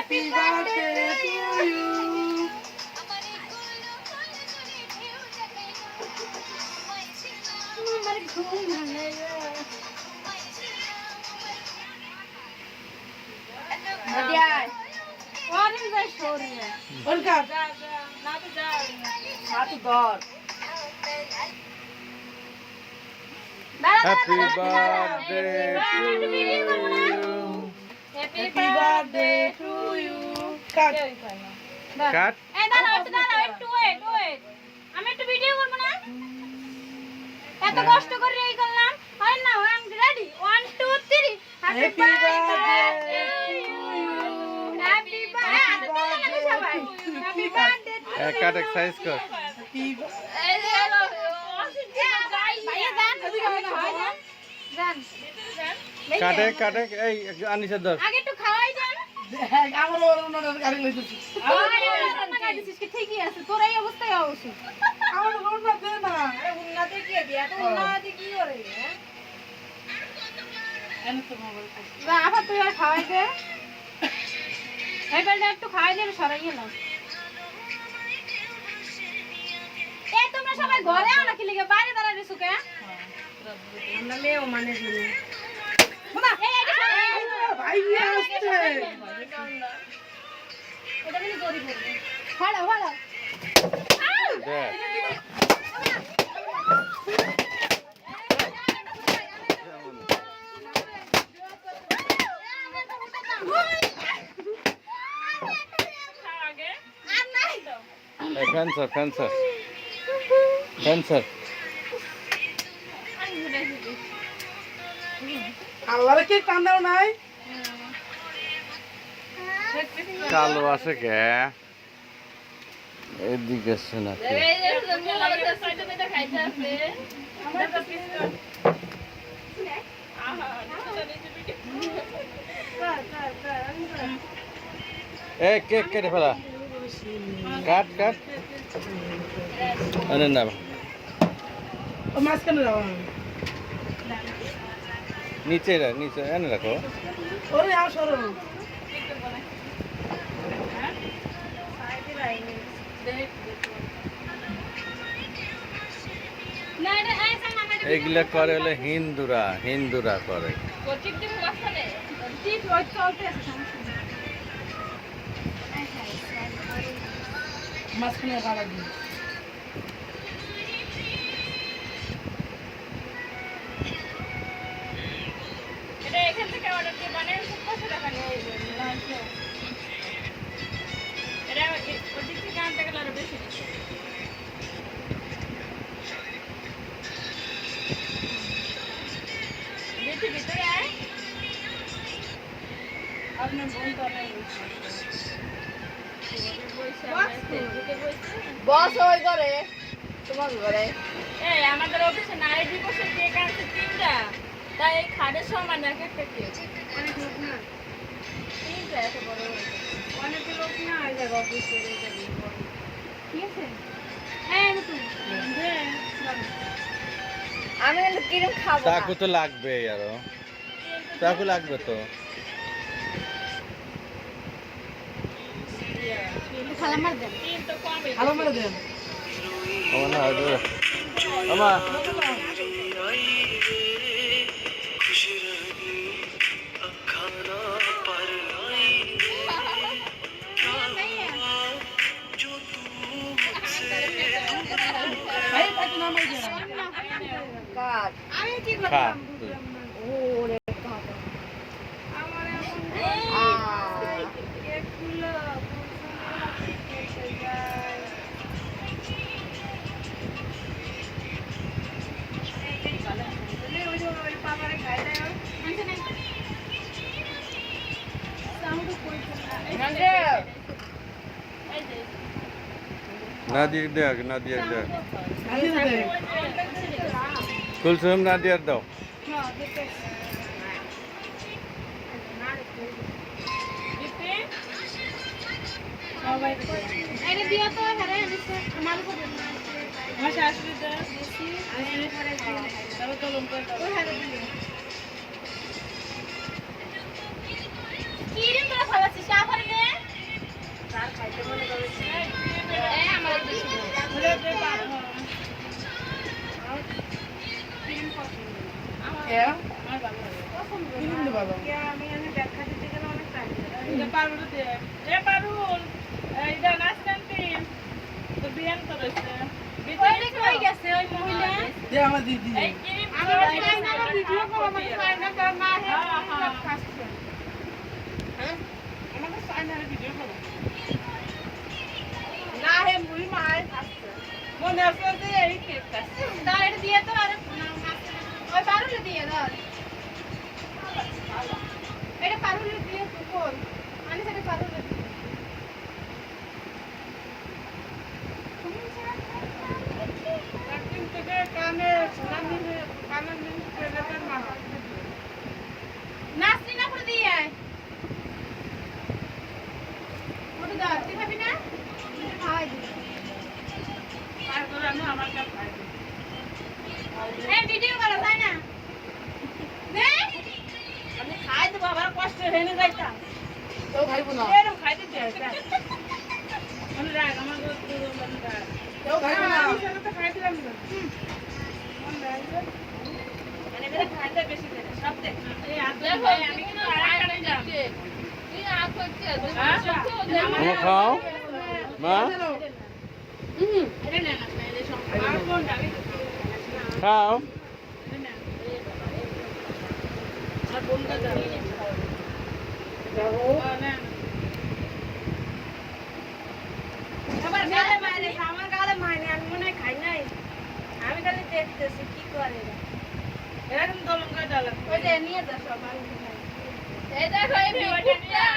Happy birthday to you. আমার ঘুম ভাঙে গো। নদিয়ায় অরেঞ্জ আর সরিয়ে ওলকা যা যা না তো যা হাত ধর happy birthday to you. Happy happy birthday to you. Cut cut. এই দাঁড়াও একটু ওয়েট আমি একটু ভিডিও করব না এত কষ্ট করে এই করলাম হয় না I am ready 1 2 3 happy birthday to you happy birthday সবাই হ্যাপি বার্থডে কাট এক্সারসাইজ কর। হ্যাপি এই যে হলো ভাইয়া যান তুমি কেমন হয় না যান কাটে কাটে এই আনিসা ধর। আগে একটু খাওয়াই যান আমার ওনার গাড়ি লইতেছি। ঠিকই আছে তোর এই অবস্থায় অবশ্যই আমার ওনার দে না। উন্নতি কি দিয়া তো উন্নতি কি করে হ্যাঁ এনে তো মোবাইল। যা আবার তুই আর খাওয়াই দে এই বেলটা একটু খাওয়াই দে সরাইয়ে নাও এ তোমরা সবাই ঘরে আও নাকি লিগে বাইরে দাঁড়ায় রেছো কে আমরা মেও মানে শুনি। মামা এই এটা ভাই আসছে। এটা মানে জরি করবে হাড়া হাড়া দেখ ফ্যান্সার ফ্যান্সার ফ্যান্সার। আল্লাহর কি কান্দাও নাই। কালো আছে কে এদিকে আছে নাকি? এ কেক কেটে ফেলা কাট কাট আরে না ও মাঝখানে যাও। নিচে নিচে এনে রাখো। ওরে আও সরো। না এটা এই সাইন আমাদের এইগুলা করে হলে হিন্দুরা হিন্দুরা করে। কোচিং দিতে বসা রে ঠিক ওই চলতে আছে সমস্যা মাঝখানে গাড়া দিই। এটা এখান থেকে অর্ডার দিয়ে বানিয়ে 700 টাকা নিয়ে এটা ওটি থেকে আনতে গেলে আরো বেশি নিচ্ছে বেশি ভিতরে আয় আপনার বোন তো অনেক বস ওই করে তোমার ঘরে এই আমাদের অফিসে নারী দিবসের কেক আনছে 3টা তাই এই খাটের সমান এক একটা কেক অনেক লোক না 3টা এত বড় অনেক লোক না আই যাবে অফিসে ঠিক আছে হ্যাঁ তুমি আমি কিন্তু কিরম খাবো না। চাকু তো লাগবে আরো চাকু লাগবে তো। খালা মার দেন 3 তো কমই ভালো করে দেন। আমার না হয়তো আমা ভাই পাটি নামাই দেন। কাট আমি কি খা করলাম তুই। ওরে বাবা আমার আ কেকগুলো নাদির দেখ নাদির দেখ আগে দে। কুলসুম নাদিয়ার দাও। এটা দিয়া তো হেরে এনেছে আমার উপর আমার শাশুড়ি দে দিছি। আমি পরে দিই। তবে তো লম্বা দাও। ওই হেরে দিলে কি রে তোরা খাওয়াছিস আবার রে পারুল দে এ পারুল এইটা নাচ কান্তি তো বিয়ান তো রইছে ওইটা কই গেছে ওই মহিলা দে আমার দিদি এই ক্রিম আমার ভিডিও করব মানে সাইনা কর না হে খাচ্ছে হ্যাঁ আমাকে সাইনার ভিডিও করব না হে মুই মাই খাচ্ছে মনে আছে যে এই কেক খাচ্ছে দাও এটা দিয়ে তো আর ওই পারুলে দিয়ে দাও এটা পারুলে দিয়ে তো কোন মানে সেটা পারুলে দিয়ে একদিন থেকে কানে সুনামি কানে নিয়ে পেলেতের মা নাচলি না করে দিয়ে আয় ওটা দাও তুই খাবি না খাওয়াই দিবি আর করে আমি আমার কাছে খাই এই ভিডিও করো তাই না নে আমি খাই দেবো আবার কষ্ট হেনে যাইতাম তো খাইবো না এরকম খাই দিতে মনে রাখ আমার মনে রাখ তো খাইবো না আমি সাথে তো খাই দিলাম না মানে মেরে খাইতে বেশি দেয় সব দেখ এই আদর ভাই আমি কিন্তু আড়াই যাব তুই আখ হচ্ছে তোমরা খাও মা এটা না না এই সব আর কোন যাবে খাও আর কোনটা যাবে যাবো না আবার গালে মারে আমার গালে মারে আমি মনে হয় খাই নাই আমি খালি দেখতেছি কি করে এরকম তো লঙ্কা ডালা ওই যে নিয়ে যা সব আমি খাই এই দেখো এই ভিডিওটা